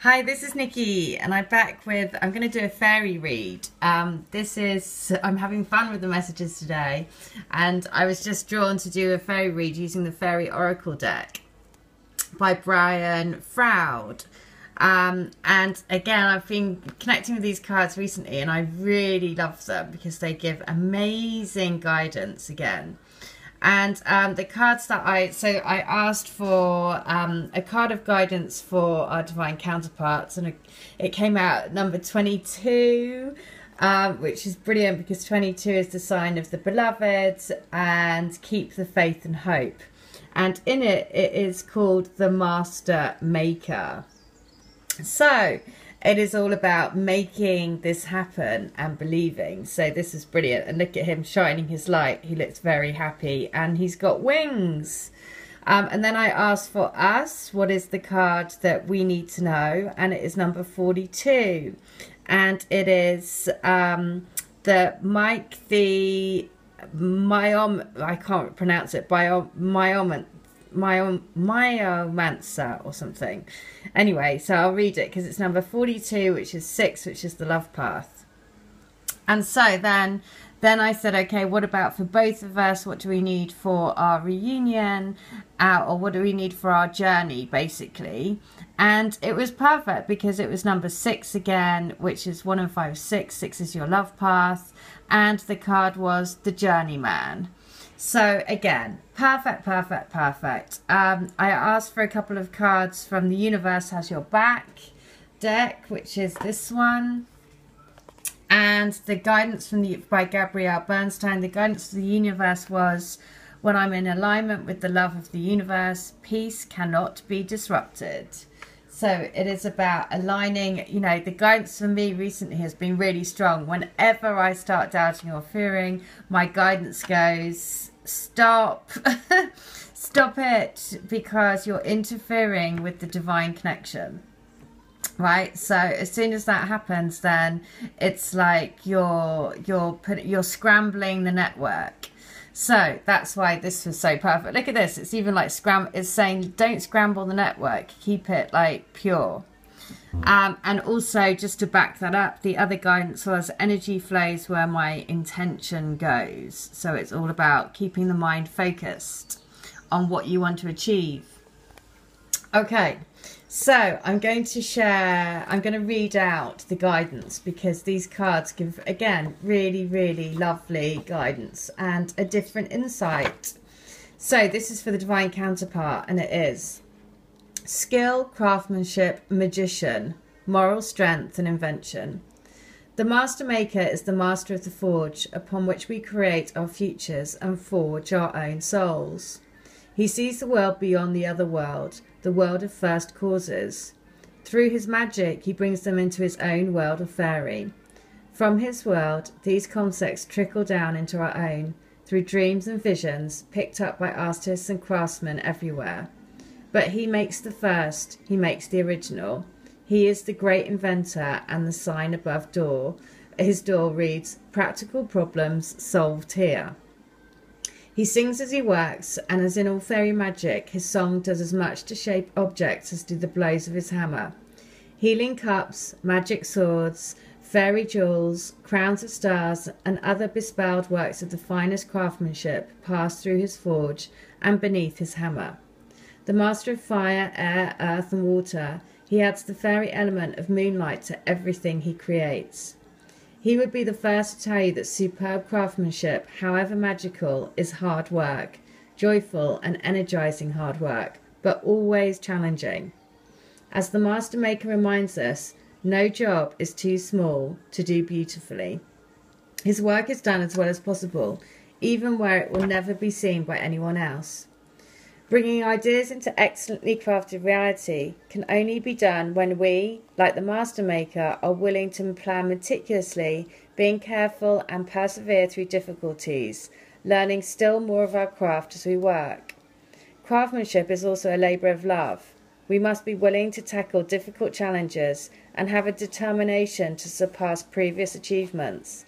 Hi, this is Nikki, and I'm back with, I'm going to do a fairy read. I'm having fun with the messages today, and I was just drawn to do a fairy read using the Fairy Oracle deck by Brian Froud. And again, I've been connecting with these cards recently, and I really love them because they give amazing guidance again. And the cards that I asked for a card of guidance for our divine counterparts, and it came out number 22, which is brilliant because 22 is the sign of the beloved, and keep the faith and hope. And in it is called the Master Maker. So it is all about making this happen and believing. So this is brilliant. And look at him shining his light. He looks very happy and he's got wings. And then I asked for us, what is the card that we need to know? And it is number 42. And it is the Mike the I can't pronounce it, Myomancer or something. Anyway, so I'll read it because it's number 42, which is 6, which is the love path. And so then I said, okay, what about for both of us? What do we need for our reunion? Or what do we need for our journey, basically? And it was perfect because it was number 6 again, which is 1 and 5, 6. 6 is your love path. And the card was the Journeyman. So again, perfect. I asked for a couple of cards from the Universe Has Your Back deck, which is this one. And the guidance from by Gabrielle Bernstein, the guidance of the universe was, when I'm in alignment with the love of the universe, peace cannot be disrupted. So it is about aligning, you know, the guidance for me recently has been really strong. Whenever I start doubting or fearing, my guidance goes, stop, stop it, because you're interfering with the divine connection. Right, so as soon as that happens, then it's like you're scrambling the network. So that's why this was so perfect. Look at this. It's even like it's saying don't scramble the network. Keep it like pure. And also, just to back that up, the other guidance was energy flows where my intention goes. So it's all about keeping the mind focused on what you want to achieve. Okay, so I'm going to read out the guidance because these cards give, again, really lovely guidance and a different insight. So this is for the divine counterpart, and it is skill, craftsmanship, magician, moral strength and invention. The Master Maker is the master of the forge upon which we create our futures and forge our own souls. He sees the world beyond the other world, the world of first causes. Through his magic, he brings them into his own world of fairy. From his world, these concepts trickle down into our own, through dreams and visions picked up by artists and craftsmen everywhere. But he makes the first, he makes the original. He is the great inventor, and the sign above his door reads, "Practical problems solved here." He sings as he works, and as in all fairy magic, his song does as much to shape objects as do the blows of his hammer. Healing cups, magic swords, fairy jewels, crowns of stars, and other bespelled works of the finest craftsmanship pass through his forge and beneath his hammer. The master of fire, air, earth, and water, he adds the fairy element of moonlight to everything he creates. He would be the first to tell you that superb craftsmanship, however magical, is hard work, joyful and energizing hard work, but always challenging. As the Master Maker reminds us, no job is too small to do beautifully. His work is done as well as possible, even where it will never be seen by anyone else. Bringing ideas into excellently crafted reality can only be done when we, like the Master Maker, are willing to plan meticulously, being careful and persevere through difficulties, learning still more of our craft as we work. Craftsmanship is also a labour of love. We must be willing to tackle difficult challenges and have a determination to surpass previous achievements.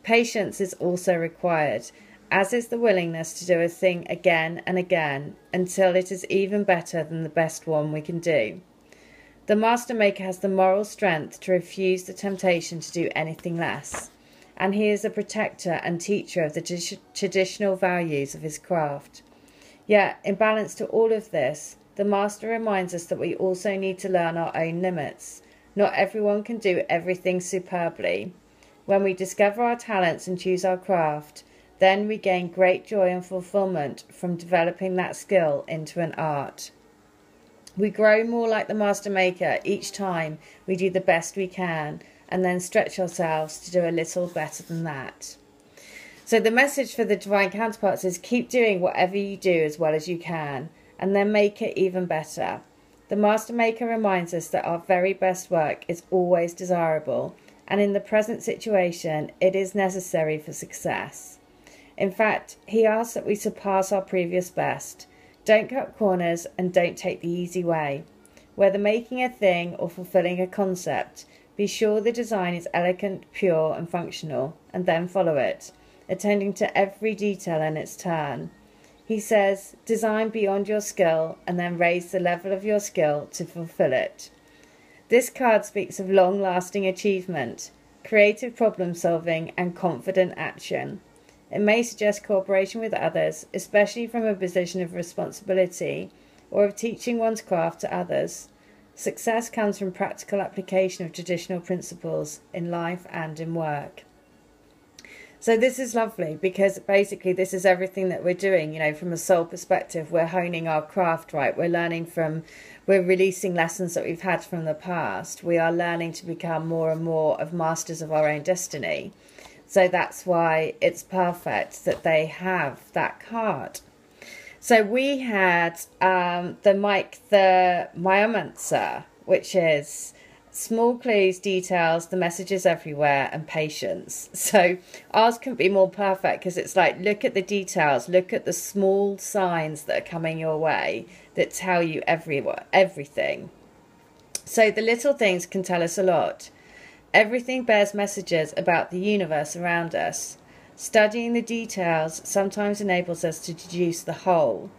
Patience is also required, as is the willingness to do a thing again and again until it is even better than the best one we can do. The master maker has the moral strength to refuse the temptation to do anything less, and he is a protector and teacher of the traditional values of his craft. Yet, in balance to all of this, the master reminds us that we also need to learn our own limits. Not everyone can do everything superbly. When we discover our talents and choose our craft, then we gain great joy and fulfillment from developing that skill into an art. We grow more like the master maker each time we do the best we can, and then stretch ourselves to do a little better than that. So the message for the divine counterparts is keep doing whatever you do as well as you can, and then make it even better. The master maker reminds us that our very best work is always desirable, and in the present situation, it is necessary for success. In fact, he asks that we surpass our previous best. Don't cut corners and don't take the easy way. Whether making a thing or fulfilling a concept, be sure the design is elegant, pure and functional, and then follow it, attending to every detail in its turn. He says, design beyond your skill and then raise the level of your skill to fulfill it. This card speaks of long-lasting achievement, creative problem solving and confident action. It may suggest cooperation with others, especially from a position of responsibility or of teaching one's craft to others. Success comes from practical application of traditional principles in life and in work. So this is lovely because basically this is everything that we're doing, you know, from a soul perspective. We're honing our craft, right? We're releasing lessons that we've had from the past. We are learning to become more and more of masters of our own destiny. So that's why it's perfect that they have that card. So we had the Myomancer, which is small clues, details, the messages everywhere, and patience. So ours couldn't be more perfect because it's like, look at the details, look at the small signs that are coming your way that tell you everything. So the little things can tell us a lot. Everything bears messages about the universe around us. Studying the details sometimes enables us to deduce the whole.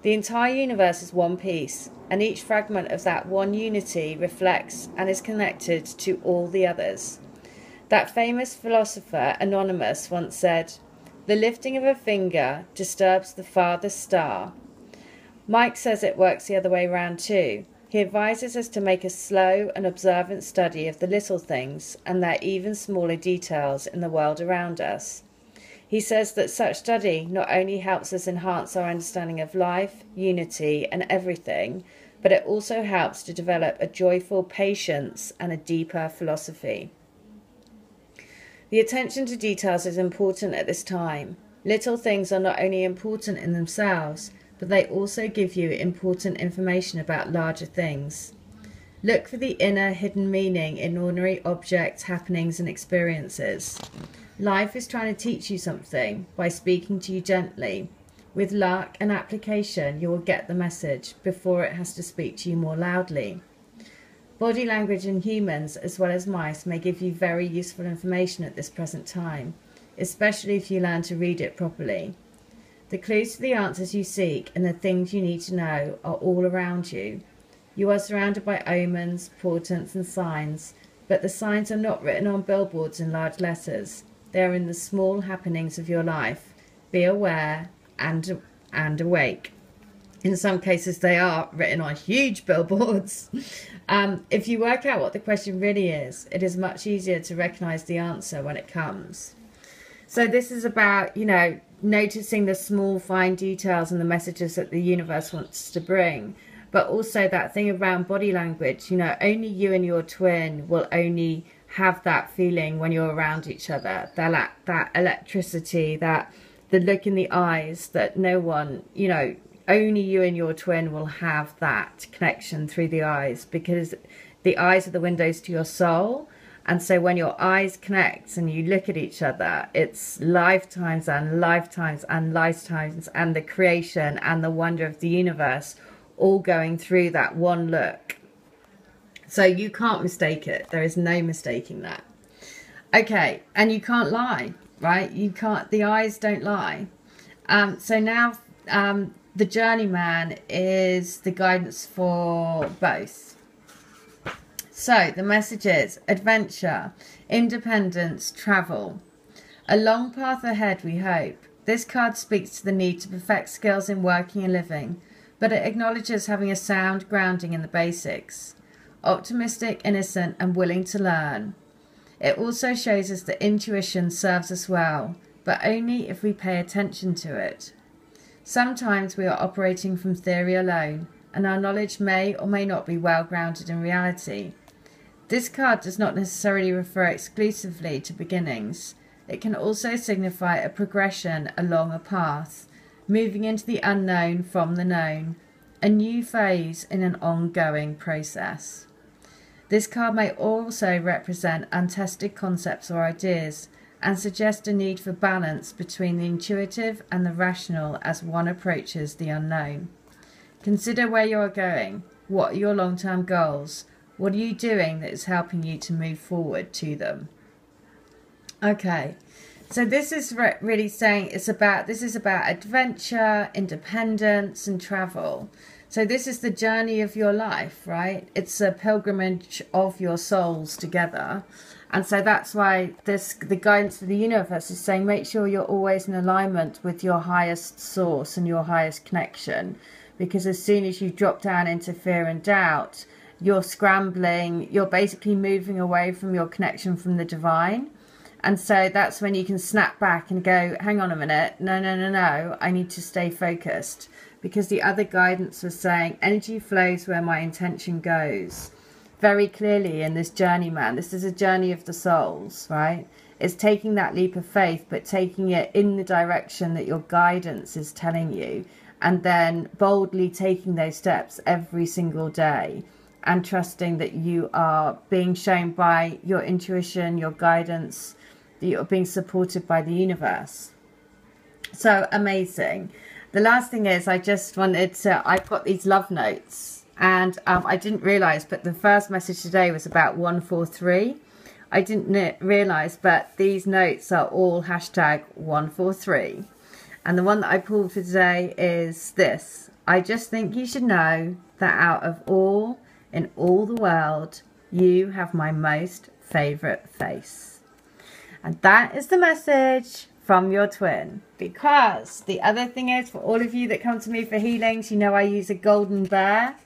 The entire universe is one piece, and each fragment of that one unity reflects and is connected to all the others. That famous philosopher Anonymous once said, "The lifting of a finger disturbs the farthest star." Mike says it works the other way around too. He advises us to make a slow and observant study of the little things and their even smaller details in the world around us. He says that such study not only helps us enhance our understanding of life, unity, and everything, but it also helps to develop a joyful patience and a deeper philosophy. The attention to details is important at this time. Little things are not only important in themselves, but they also give you important information about larger things. Look for the inner hidden meaning in ordinary objects, happenings, and experiences. Life is trying to teach you something by speaking to you gently. With luck and application, you will get the message before it has to speak to you more loudly. Body language in humans, as well as mice, may give you very useful information at this present time, especially if you learn to read it properly. The clues to the answers you seek and the things you need to know are all around you. You are surrounded by omens, portents and signs, but the signs are not written on billboards in large letters. They are in the small happenings of your life. Be aware and awake. In some cases they are written on huge billboards. If you work out what the question really is, it is much easier to recognize the answer when it comes. So this is about, you know, noticing the small fine details and the messages that the universe wants to bring, but also that thing around body language. You know, only you and your twin will only have that feeling when you're around each other, that electricity, that the look in the eyes, that no one, you know, only you and your twin will have that connection through the eyes, because the eyes are the windows to your soul. And so when your eyes connect and you look at each other, it's lifetimes and lifetimes and lifetimes and the creation and the wonder of the universe all going through that one look. So you can't mistake it. There is no mistaking that. Okay, and you can't lie, right? You can't, the eyes don't lie. So now the journeyman is the guidance for both. So the message is adventure, independence, travel. A long path ahead, we hope. This card speaks to the need to perfect skills in working and living, but it acknowledges having a sound grounding in the basics. Optimistic, innocent, and willing to learn. It also shows us that intuition serves us well, but only if we pay attention to it. Sometimes we are operating from theory alone, and our knowledge may or may not be well grounded in reality. This card does not necessarily refer exclusively to beginnings. It can also signify a progression along a path, moving into the unknown from the known, a new phase in an ongoing process. This card may also represent untested concepts or ideas and suggest a need for balance between the intuitive and the rational as one approaches the unknown. Consider where you are going. What are your long-term goals? What are you doing that is helping you to move forward to them? Okay, so this is really saying this is about adventure, independence, and travel. So this is the journey of your life, right? It's a pilgrimage of your souls together. And so that's why the guidance of the universe is saying make sure you're always in alignment with your highest source and your highest connection. Because as soon as you drop down into fear and doubt, you're scrambling, you're basically moving away from your connection from the divine. And so that's when you can snap back and go, hang on a minute, no, I need to stay focused. Because the other guidance was saying energy flows where my intention goes. Very clearly in this journey, man, this is a journey of the souls, right? It's taking that leap of faith, but taking it in the direction that your guidance is telling you. And then boldly taking those steps every single day. And trusting that you are being shown by your intuition, your guidance, that you're being supported by the universe. So amazing. The last thing is I just wanted to, I've got these love notes and I didn't realise, but the first message today was about 143. I didn't realise, but these notes are all hashtag 143. And the one that I pulled for today is this. I just think you should know that out of all in all the world, you have my most favourite face. And that is the message from your twin. Because the other thing is, for all of you that come to me for healings, you know I use a golden bear.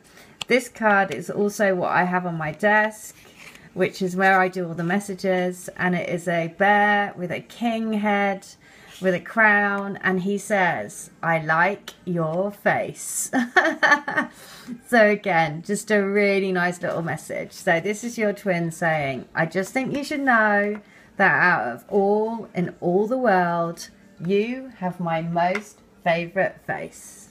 This card is also what I have on my desk, which is where I do all the messages. And it is a bear with a king head, with a crown, and he says, I like your face. So again, just a really nice little message. So this is your twin saying, I just think you should know that out of all in all the world, you have my most favourite face.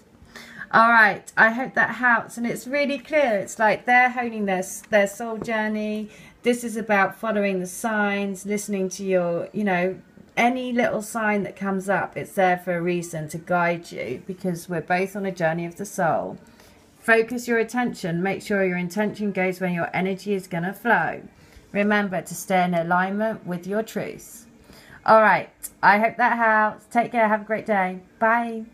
All right, I hope that helps. And it's really clear. It's like they're honing their soul journey. This is about following the signs, listening to your, any little sign that comes up, it's there for a reason to guide you, because we're both on a journey of the soul. Focus your attention. Make sure your intention goes where your energy is going to flow. Remember to stay in alignment with your truth. All right. I hope that helps. Take care. Have a great day. Bye.